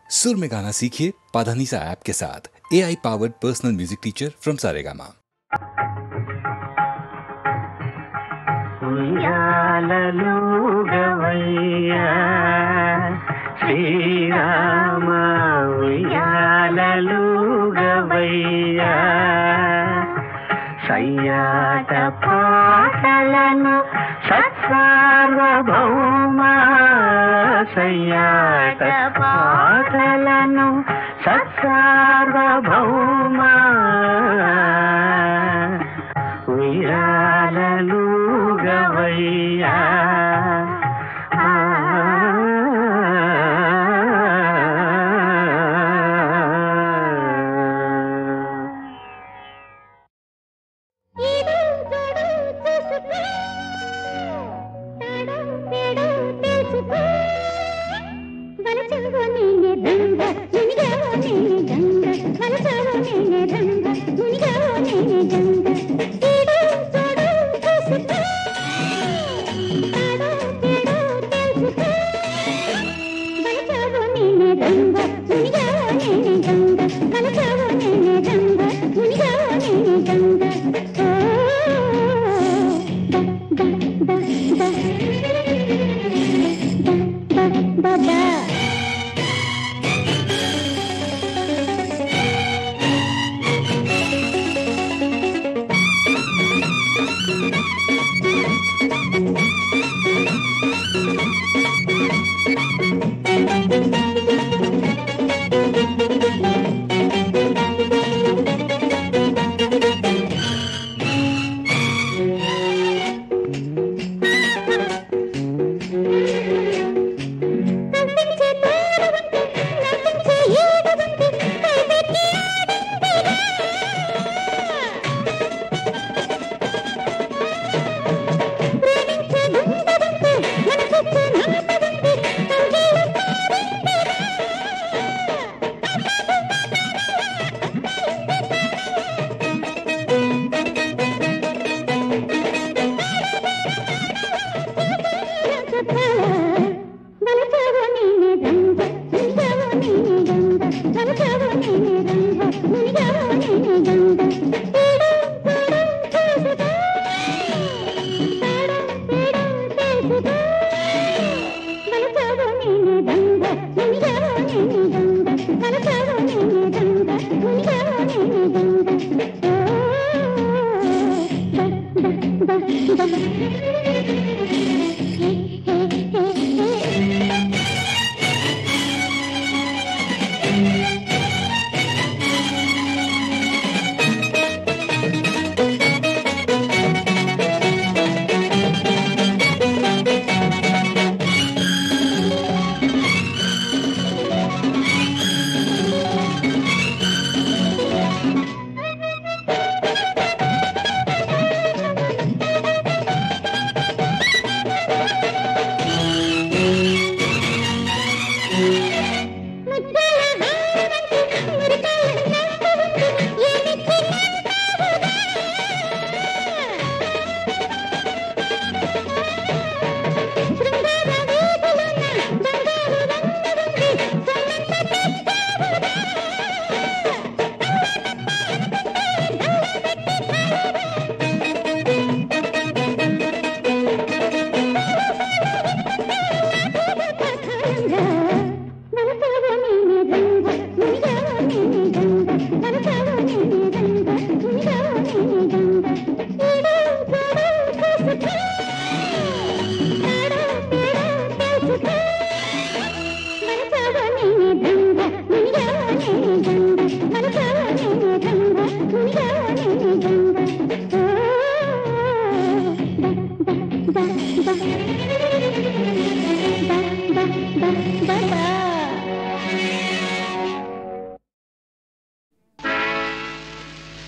सुर में गाना सीखिए पाधानीसा ऐप के साथ। AI powered personal music teacher from Saregama. ఉయ్యాలలుగవయ్యా శ్రీరామ ఉయ్యాలలుగవయ్యా సయ్యాట పాటలను సత్సార్వభౌమా సయ్యాట పాటలను సత్సార్వభౌమా ఉయ్యాలలుగవయ్యా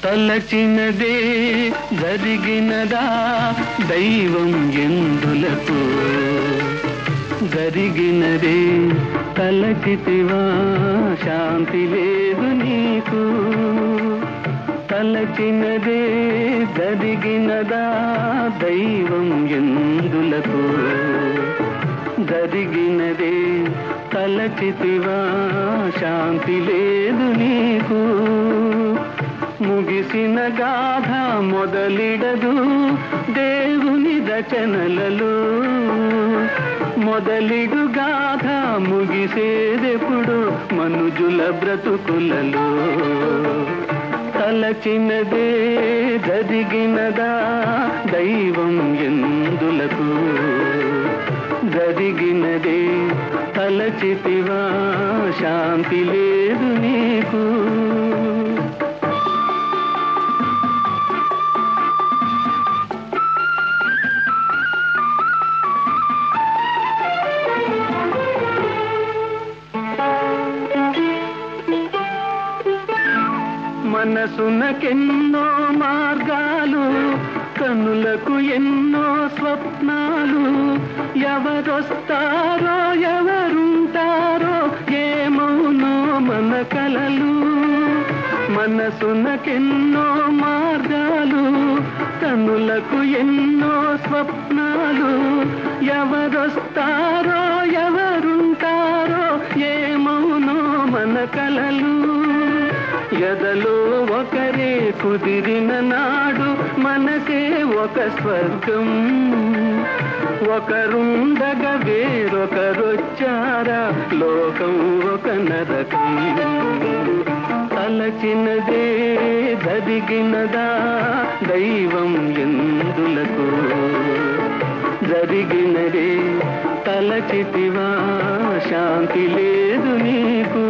తలచినదే జరిగినదా దైవం ఎందులకు జరిగినదే తలచితివా శాంతి లేదు నీకు తలచినదే జరిగినదా దైవం ఎందులకు జరిగినదే తలచితివా శాంతి లేదు నీకు. ముగిసిన గాథ మొదలిడదు దేవుని రచనలలో, మొదలిడు గాథ ముగిసేదెప్పుడు మనుజుల బ్రతుకులలో. తలచినదే జరిగినదా దైవం ఎందులకు, జరిగినదే తలచితివా శాంతి లేదు నీకు. మనసునకెన్నో మార్గాలు, కనులకు ఎన్నో స్వప్నాలు, ఎవరొస్తారో ఎవరుంటారో ఏమౌనో మన కలలు. మనసునకెన్నో మార్గాలు, కనులకు ఎన్నో స్వప్నాలు, ఎవరొస్తారో ఎవరుంటారో ఏమౌనో మన కలలు. ఎదలో ఒకరే కుదిరిన నాడు మనసే ఒక స్వర్గం, ఒకరుండగా వేరొకరొచ్చారా లోకం ఒక నరకం. తలచినదే జరిగినదా దైవం ఎందులకు, జరిగినదే తలచితివా శాంతి లేదు నీకు.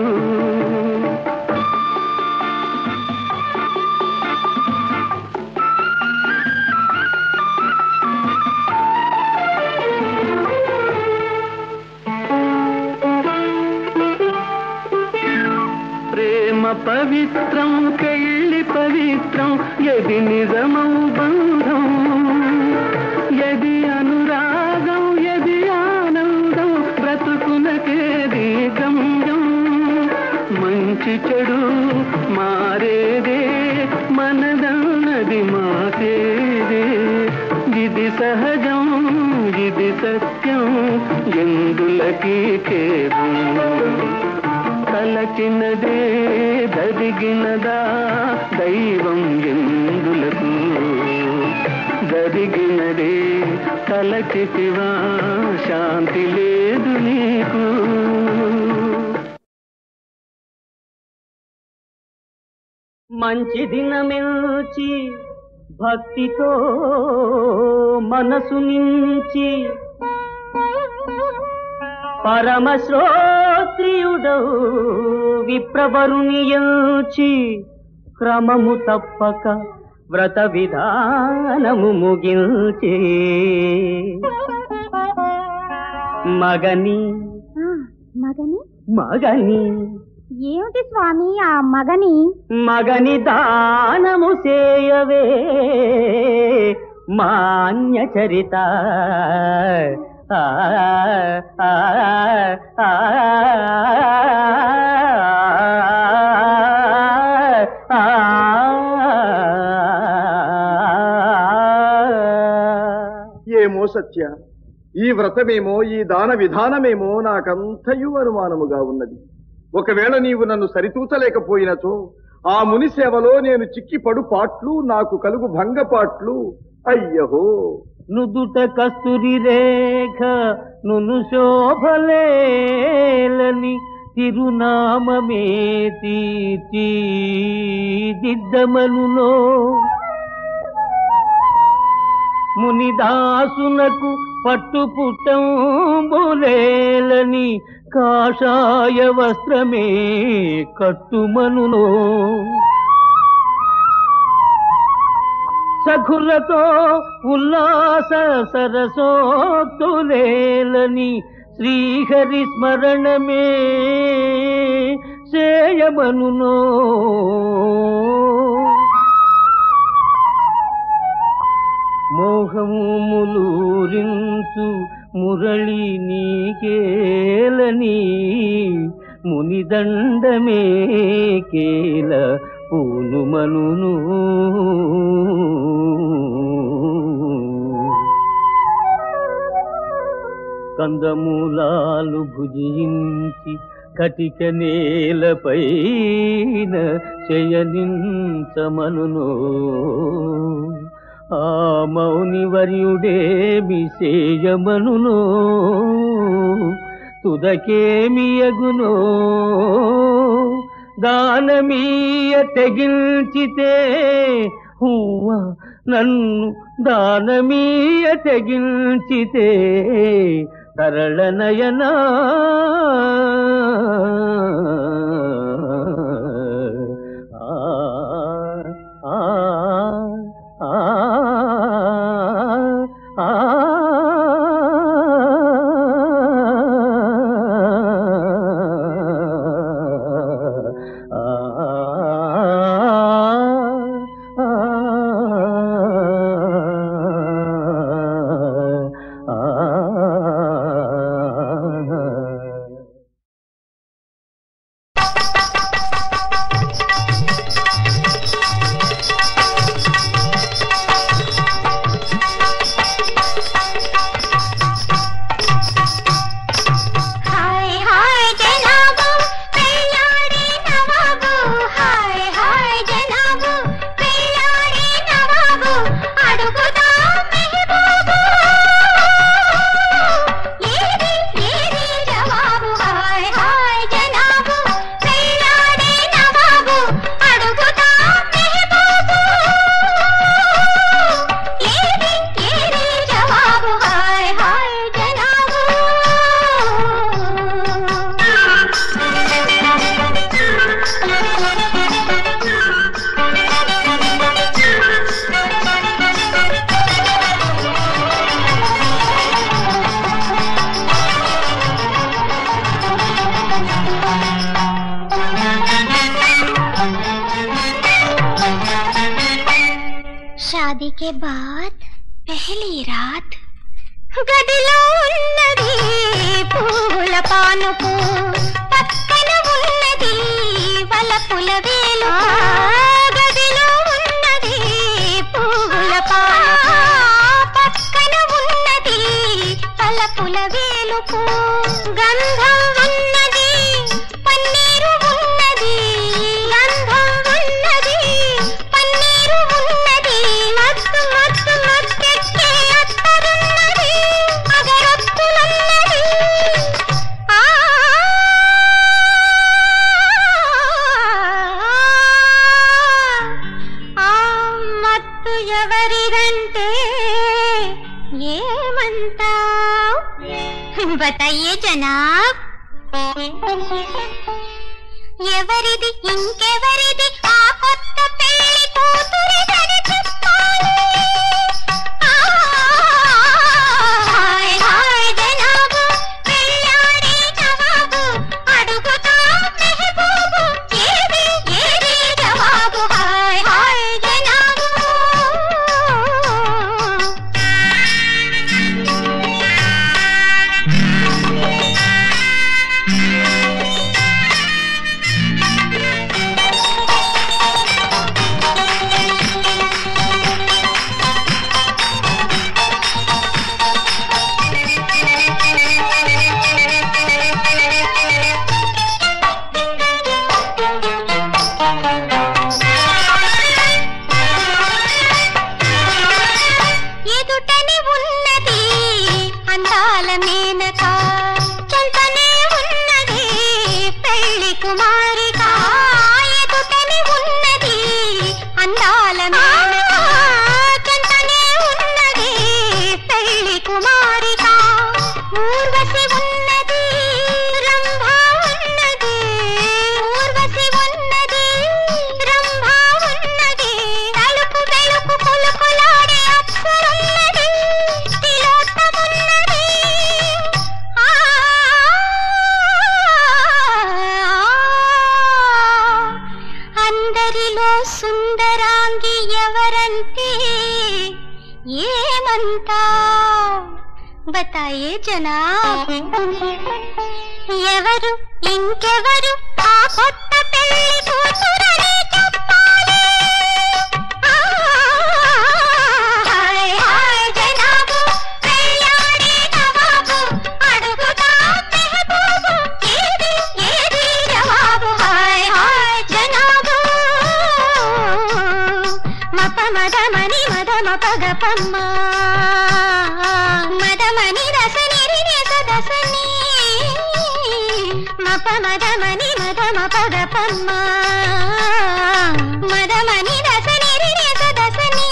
పవిత్రం పెళ్లి పవిత్రం, ఎది నిజమౌ బంధం, ఎది అనురాగం, ఎది ఆనందం, బ్రతుకునకేది గమ్యం. మంచి చెడు మారేదే, మనదన్నది మాసేదే, ఇది సహజం ఇది సత్యం, ఎందులకి ఖేదం. తలచినదే జరిగినదా దైవం ఎందులకు, జరిగినదే తలచితివా శాంతి లేదు నీకు. మంచి దినమెల్చి భక్తితో మనసు నుంచి, పరమశ్రోత్రియుడవు విప్రవరునియంచి, క్రమము తప్పక వ్రత విధానము ముగించి, మగని మగని మగని ఏమిటి స్వామి ఆ మగని? మగని దానము చేయవే మాన్య చరిత. ఏమో సత్య, ఈ వ్రతమేమో ఈ దాన విధానమేమో నాకంతయు అనుమానముగా ఉన్నది. ఒకవేళ నీవు నన్ను సరితూచలేకపోయినచో ఆ ముని సేవలో నేను చిక్కిపడు పాట్లు, నాకు కలుగు భంగపాట్లు అయ్యహో. నుదుట కస్తూరి రేఖ నును శోభలేలని, తిరునామమే తీర్చిదిద్దమనులో. మునిదాసునకు పట్టుపుట్టంబులేలని, కాషాయ వస్త్రమే కట్టుమనులో. సఖులతో ఉల్లాస సరసోక్తులేలని, శ్రీహరి స్మరణమే చేయమనులో. మోహములూరించు మురళి నీకేలని, మునిదండమే కేల పూనుమనును. కందమూలాలు భుజించి కటిక నేలపైన శయనించమనును ఆ మౌని వర్యుడేమి చేయమనును తుదకేమియగునో దానమీయ తెగించితే హువ్వ నన్ను దానమీయ తెగించితే తరళ నయనా शादी के बाद पहली रात గదిలో ఉన్నది పూల పానుపు పక్కన ఉన్నది వలపుల వేలు గదిలో ఉన్నది పూల పానుపు పక్కన ఉన్నది వలపుల వేలుపు గంధం ఉన్నది పన్నీరు ఉన్నది గంధం ఉన్నది పన్నీరు ఉన్నది మత్తు మత్తు మత్తెక్కే అత్తరున్నది అగరొత్తులున్నది మత్తు ఎవరిదంటే ఏమంటావ్ बताइए जनाब ఎవరిది ఇంకెవరిది ఆ కొత్త పెళ్లి కూతురిదని చెప్పాలి హాయ్ హాయ్ జనాబు పెళ్ళాడే నవాబు అడుగుతా మెహబూబు ఏది ఏది జవాబు హాయ్ హాయ్ జనాబు ఎదుటనే ఉన్నది అందాల మేనక చెంతనే ఉన్నది పెళ్లి కుమారిక ఎదుటనే ఉన్నది అందాల మేనక చెంతనే ఉన్నది పెళ్లి కుమారిక ఊర్వశి ఉన్నది రంభా ఉన్నది ఊర్వశి ఉన్నది రంభా ఉన్నది తలుపు వెలుపు కులుకులాడే అప్సరున్నది తిలోత్తమున్నది అందరిలో సుందరాంగి ఎవరంటే ఏమంతా बताइए जनाब ఎవరు ఇంకెవరు ఆ కొత్త పెళ్లి కూతురని చెప్పాలి హాయ్ హాయ్ జనాబు పెళ్ళాడే నవాబు అడుగుతా మెహబూబు ఏది ఏది పగపమ్మ మదమని రసని సదసని మప మదమని మదమ పగపమ్మ మదమని రసని సదసని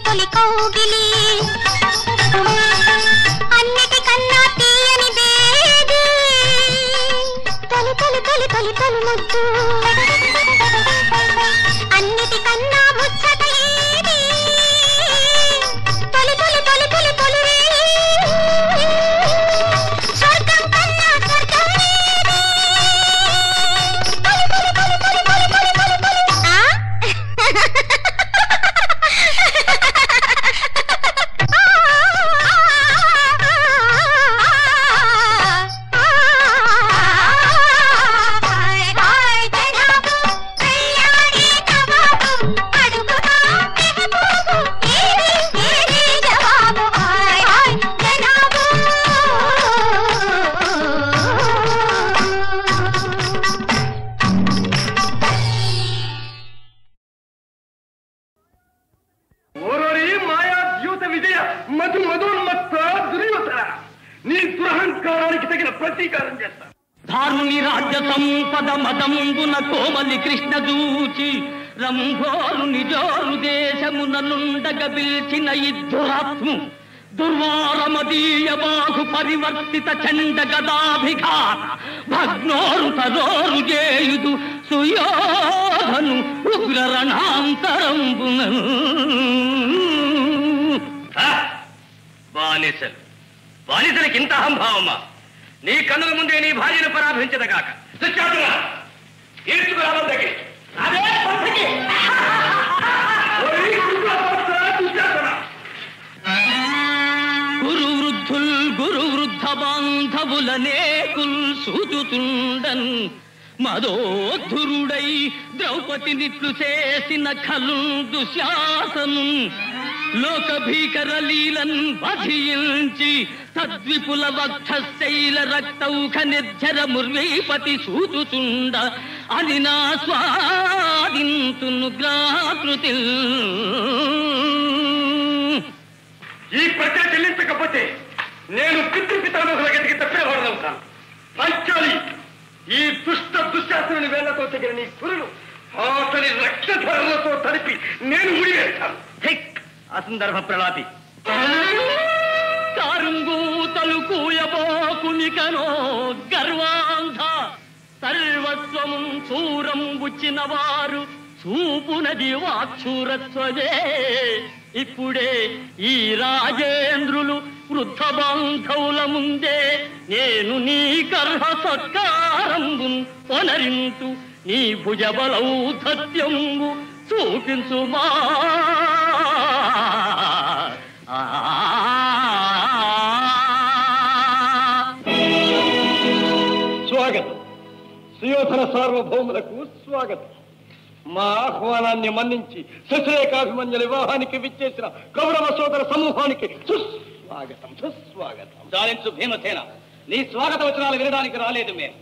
తొలి కౌగిలి అన్నిటికన్నా తీయని బేది తొలి తొలి తొలి తొలి తొలి ముద్దు అన్నిటికన్నా ముచ్చట ఏది తొలి తొలి తొలి తొలి తొలి స్వర్గం కన్నా స్వర్గం తొలి తొలి తొలి తొలి తొలి తొలి తొలి ధారుని రాజ్య సంపద మదంబున కోమలి కృష్ణ దూచి రంభోరు నిజోరు దేశముననుండగ పిలిచిన ఇద్దురాత్ము దుర్వారమదీయ బాహు పరివర్తిత చండ గదాభిఘాత భగ్నోరు తరోరు చేయుదు సుయోధను ఉగ్ర రణాంతరంబున బానిసలు బానిసలకి ఇంత అహంభావమా నీ కన్నుల ముందే నీ భార్యను పరాభించదగాక గురు వృద్ధుల్ గురు వృద్ధ బాంధవులనేకుల్ సూచుతుండన్ మదోద్ధురుడై ద్రౌపది నిట్లు చేసిన ఖలు దుశ్శాసను లోక భీకర లీలన్ వధించి తద్విపుల వక్షశైల రక్తౌఖ నిర్జర ముర్వీపతి సూచుచుండ అని నా స్వాదింతును గ్రాకృతి. ఈ ప్రజ చెల్లించకపోతే నేను పితృపితామహుల గతికి తప్పేవాడవుతాను. పంచాలి ఈ దుష్ట దుశ్శాసనుని వేళ్లతో తెగిన నీ కురులు అతని రక్తధారలతో తడిపి నేను ముడివేస్తాను. అసందర్భ ప్రలాపి తారుంగూతలు కూయబోకునికనో గర్వాంధ సర్వస్వము చూరం బుచ్చిన వారు చూపునది వాక్షూరత్వదే. ఇప్పుడే ఈ రాజేంద్రులు వృద్ధ బాంధవుల ముందే నేను నీ గర్భ సత్కారంబు పొనరింతు నీ భుజబలౌధత్యంబు చూపించుమా. స్వాగతం సుయోధన సార్వభౌములకు స్వాగతం. మా ఆహ్వానాన్ని మన్నించి శశిరేఖాభిమన్యుల వివాహానికి విచ్చేసిన కౌరవ సోదర సమూహానికి సుస్వాగతం సుస్వాగతం. చాలించు భీమసేన, నీ స్వాగత వచనాలు వినడానికి రాలేదు మేము.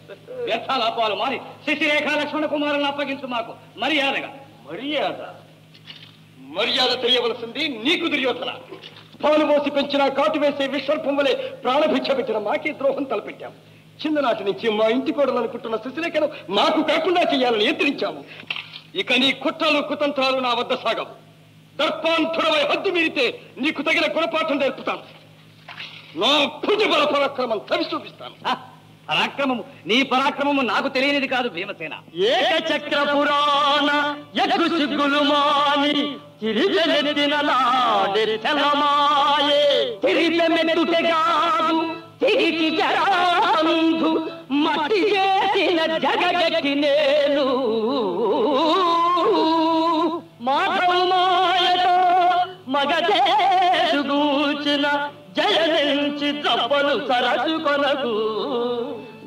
వ్యర్థాలాపాలు మారి శశిరేఖ లక్ష్మణ కుమారులను అప్పగించు మాకు మర్యాదగా. మర్యాద తెలియవలసింది నీకు దుర్యోధన. పాలు మోసి పెంచిన కాటు వేసే విశ్వర్పం వలె ప్రాణభిక్ష పెట్టిన మాకే ద్రోహం తలపెట్టాము. చిన్ననాటి నుంచి మా ఇంటి కోడలనుకుంటున్న శశిరేఖను మాకు కాకుండా చేయాలని ఎత్తిరించాము. ఇక నీ కుట్రలు కుతంత్రాలు నా వద్ద సాగవు. దర్పాంతుడవై హద్దు మీరితే నీకు తగిన గుణపాఠం నేర్పుతాను. నా భుజబల పరాక్రమం తవి చూపిస్తాను. పరాక్రమము నీ పరాక్రమము నాకు తెలియనిది కాదు భీమసేన. ఏకచక్ర పురాణ యగు సిగ్గులు మాని తిరిగెత్తిన నాడెత్తలమాయే తిరిగెమెట్టుటెగాదు తిరిగి జరాంధు మట్టి చేసిన జగగట్టి నేను మాధవ మాయతో మగదేశు గూచిన జయ చప్పలు సరసుకొనకు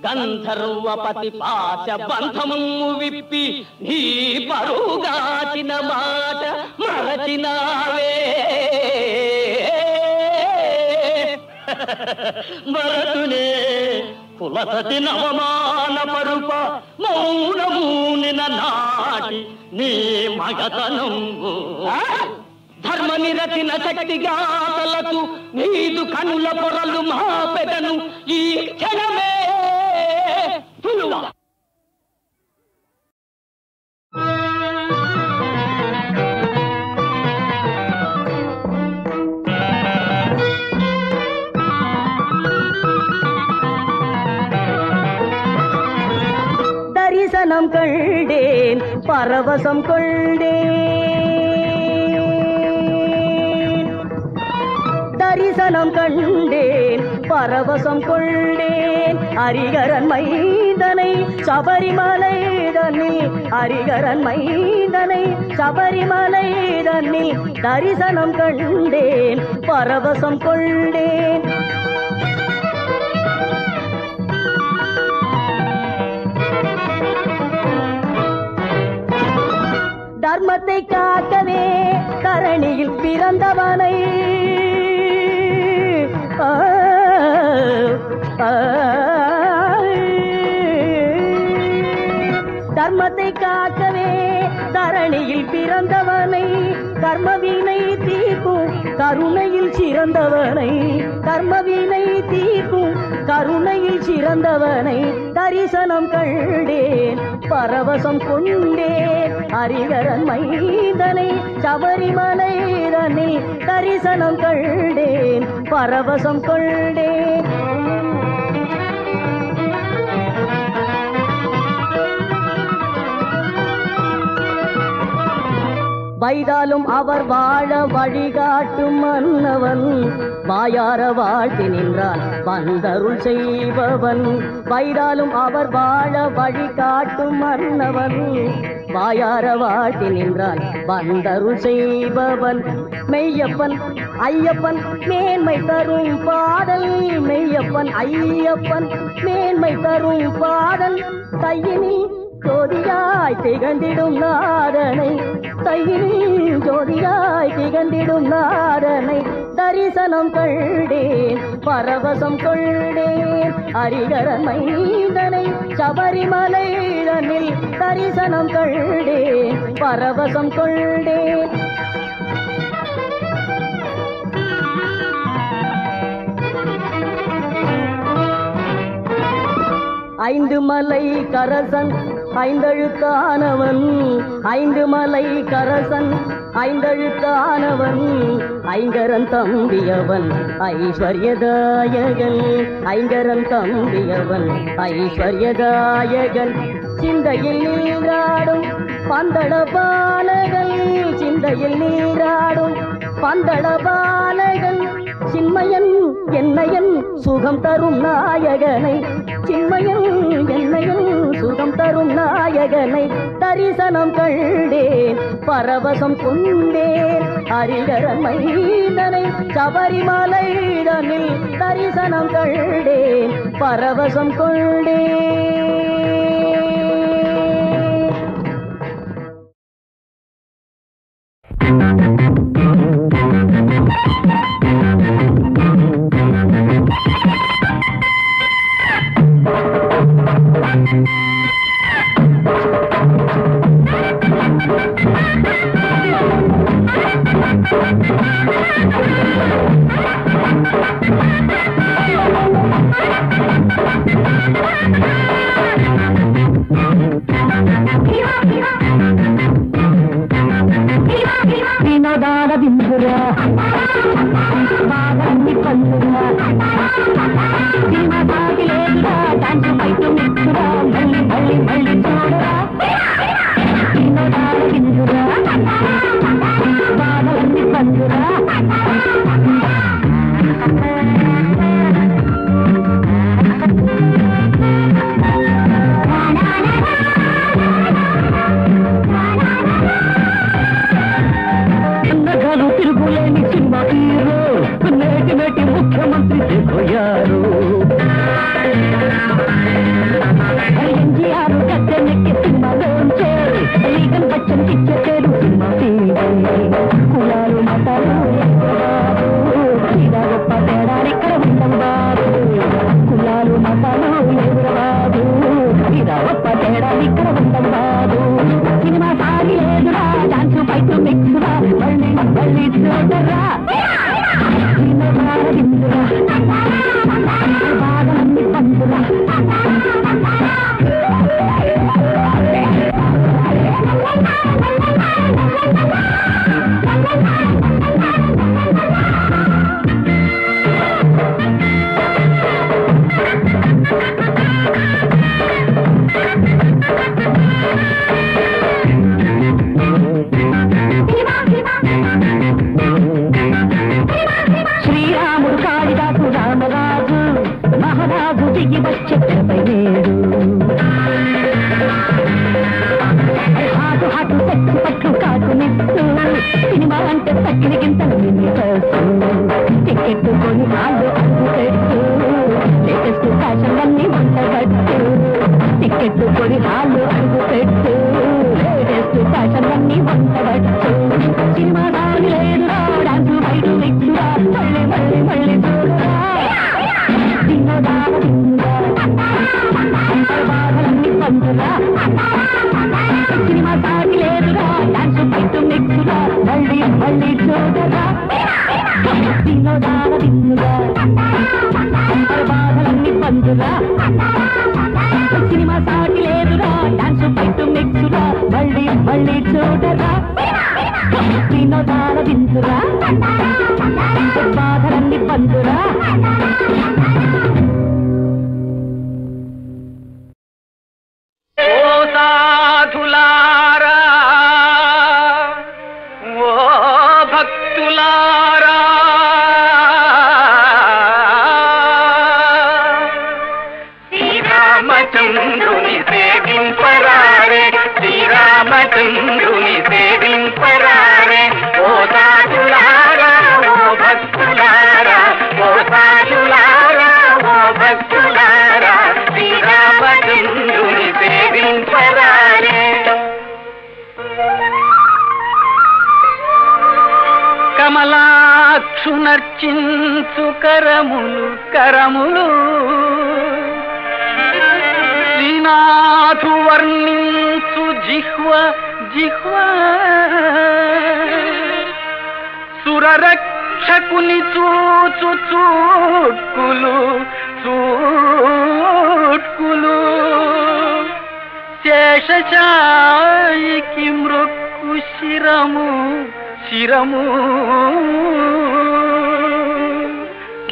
గంధర్వపతి పాశ బంధము విప్పి నీ పరుగాచిన మాట మరచినావే మరతునే కులసతి నవమాన పరుప మౌనమూనిన నాటి నీ మగతనంబు ధర్మ నిరతిన శక్తి గాతలకు నీదు కనుల పొరలు మా పెదను ఈ క్షణమే తులువ தரிசனம் கண்டேன் பரவசம் கொண்டேன் தரிசனம் கண்டேன் பரவசம் கொண்டேன் ஹரிகரன் மைந்தனை சபரிமலை தன்னில் ஹரிகரன் மைந்தனை சபரிமலை தன்னில் தரிசனம் கண்டேன் பரவசம் கொண்டேன் தர்மத்தை காக்கவே தரணியில் பிறந்தவனை தர்மத்தை காக்கவே தரணியில் பிறந்தவனை கர்மவினை தீர்க்கும் கருணையில் சிறந்தவனை கர்மவினை தீர்க்கும் கருணையில் சிறந்தவனை தரிசனம் கண்டேன் பரவசம் கொண்டேன் ஹரிகரன் மைந்தனை சபரிமலை தன்னில் தரிசனம் கண்டேன் பரவசம் கொண்டேன் வைதாலும் அவர் வாழ வழிகாட்டும் மன்னவன் வாயார வாழ்த்தி நின்றான் வந்தருள் செய்பவன் வைதாலும் அவர் வாழ வழிகாட்டும் மன்னவன் வாயார வாழ்த்தி நின்றான் வந்தருள் செய்பவன் மெய்யப்பன் ஐயப்பன் மேன்மை தரும் பாடல் மெய்யப்பன் ஐயப்பன் மேன்மை தரும் பாடல் தையினில் ஜோதியாய் திகழ்ந்திடும் நாதனை தையினில் ஜோதியாய் திகழ்ந்திடும் நாதனை தரிசனம் கண்டேன் பரவசம் கொண்டேன் ஹரிகரன் மைந்தனை சபரிமலை தன்னில் தரிசனம் கண்டேன் பரவசம் கொண்டேன் ஐந்து மலை கரசன் ஐந்தழுத்தானவன் ஐந்து மலை கரசன் ஐந்தழுத்தானவன் ஐங்கரன் தம்பியவன் ஐஸ்வர்யதாயகன் ஐங்கரன் தம்பியவன் ஐஸ்வர்யதாயகன் சிந்தையில் நீராடும் பந்தட பாலகன் சிந்தையில் நீராடும் பந்தட பாலகன் சின்மயன் என்னையன் சுகம் தரும் நாயகனை சின்மயன் என்னையன் சுகம் தரும் நாயகனை தரிசனம் கண்டேன் பரவசம் கொண்டேன் ஹரிகரன் மைந்தனை சபரிமலை தன்னில் தரிசனம் கண்டேன் பரவசம் கொண்டேன் తిరుగులేని పచ్చని పిక్చర్ పేరు సినిమా కులాలు మతాలు ఇలా గొప్ప తేడా ఇక్కడ ఉండవు బాబు కులాలు మతాలు ఎవరు బాబు ఇలా గొప్ప తేడా ఇక్కడ ఉండవు బాబు సినిమా సాగి లేదురా డాన్స్ ఫైట్ మిక్స్ రా మళ్ళీ మళ్ళీ చూడరా బాధలన్నీ పందురా శ్రీరాముడు కాళిదాసు రామరాజు మహారాజు దిగి వచ్చే తెరపై నేడు హాటు హాటు సెక్స్ పట్లు కాకునిస్తూ సినిమా అంటే తక్కిన గింతలు టికెట్ కొని వాళ్ళు అడుగు పెట్టు లేటెస్ట్ ఫ్యాషన్లన్నీ వంటగట్టు టికెట్ కొని వాళ్ళు అడుగు పెట్టు లేటెస్ట్ ఫ్యాషన్లన్నీ వంటగట్టు సినిమా దాని లేదురా డాన్స్ బయట మిక్సురా మళ్ళీ మళ్ళీ మళ్ళీ చూడరా తిన్నదా బాధలన్నీ పందురా సినిమా దాని లేదురా డాన్స్ బయట మిక్సురా మళ్ళీ మళ్ళీ చూడరా తిన్నదా బాధలన్నీ పందురా సినిమా సాటి లేదురా డాన్స్ బయట మిక్సురా మళ్ళీ మళ్ళీ చూడరా వినోదాల విందురా బాధలన్నీ పందురా ఓ సాధులారా ఓ భక్తులారా శ్రీరామచంద్రుని సేవింపరారే శ్రీరామచంద్రుని సేవింపరారే ఓ సాధులారా ఓ భక్తులారా ఓ సాధులారా ఓ భక్తులారా శ్రీరామచంద్రుని సేవింపరారే కమలాక్షునర్చించు కరములు కరములు శ్రీనాథు వర్ణించు జిహ్వ జిహ్వ సురరక్షకుని చూచు చూట్కులు చూట్కులు శేషశాయికి మృక్కు శిరము శిరము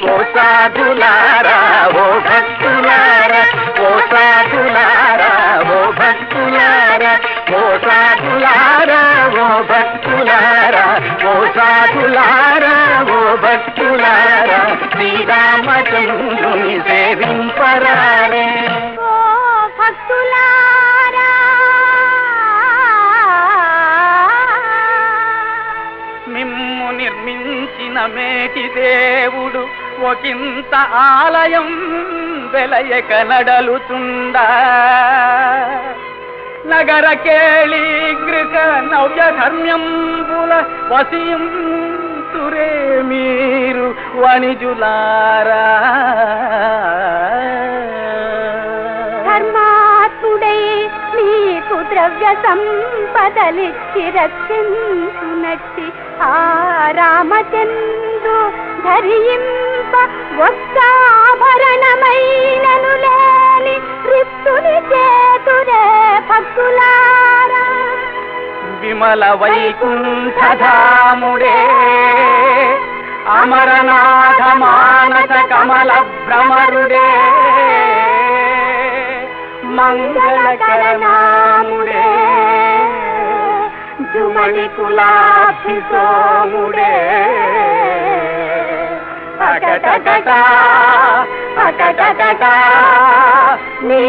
ఓ సాధులారా ఓ భక్తులారా ఓ సాధులారా ఓ భక్తులారా ఓ సాధులారా ఓ భక్తులారా ఓ సాధులారా ఓ భక్తులారా శ్రీరామచంద్రుని సేవింపరారే ఓ భక్తులారా మిమ్ము నిర్మించిన మేటి దేవుడు ఒకంత ఆలయం వెలయక నడలుతుండా నగర కేళి గృహ నవ్య ధర్మ్యంబుల వసియం తురే మీరు వణిజులారా ధర్మాత్ముడై నీకు ద్రవ్య సంపదలిచ్చి రక్షించునట్టి ఆ రామచంద్రు ధరింప ఒక్క ఆభరణమైనను లేని రిక్తుని చేతురే భక్తులారా విమల వైకుంఠధాముడే అమరనాథ మానస కమల భ్రమరుడే మంగళకరనాముడే జుమణి కులాభిసోముడే అకటకట అకటకట నీ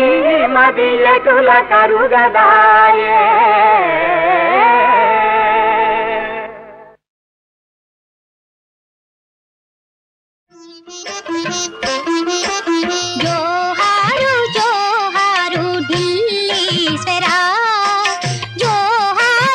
మదియటుల కరుగదాయే జోహారు జోహారు ఢిల్లీశ్వరా జోహారు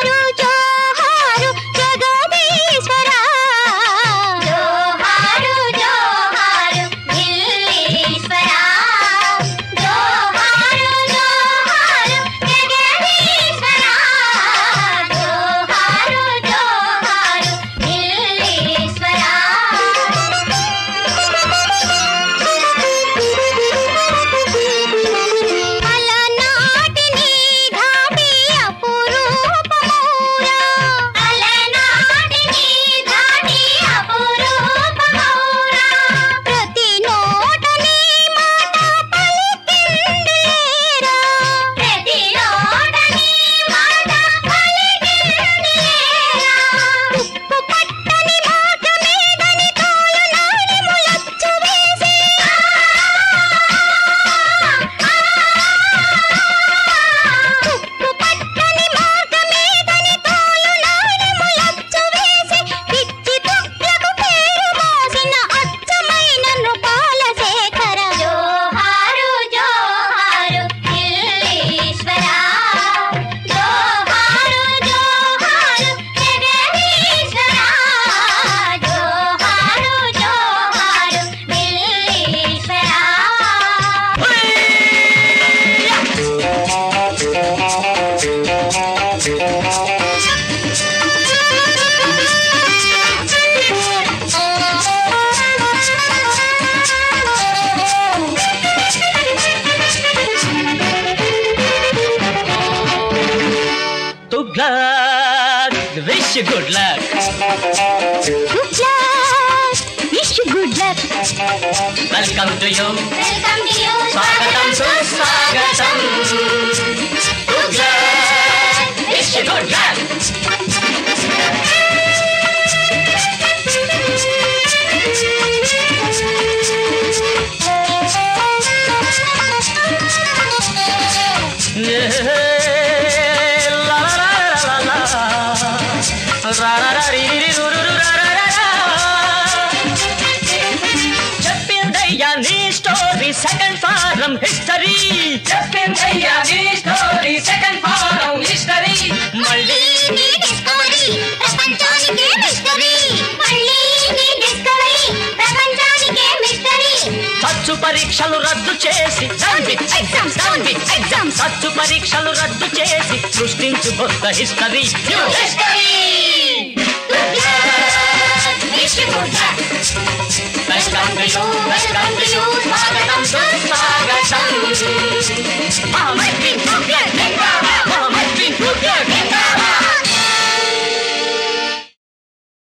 Wish you good luck. Good luck. Wish you good luck. Welcome to you. Welcome to you. Swagatam suswagatam. Good luck. Wish you good luck. చెప్పిందయ్యా నీ స్టోరీ సెకండ్ ఫారం హిస్టరీ. చెప్పిందయ్యా నీ స్టోరీ సెకండ్ ఫారం హిస్టరీ. మళ్ళీ నీ discovery ప్రపంచానికే mystery. మళ్ళీ నీ discovery ప్రపంచానికే mystery. ఖర్చు పరీక్షలు రద్దు చేసి ఎగ్జామ్స్ ఎగ్జామ్స్ ఖర్చు పరీక్షలు రద్దు చేసి సృష్టించు కొత్త history. Wish you good luck. Welcome to you, welcome to you, స్వాగతం సుస్వాగతం.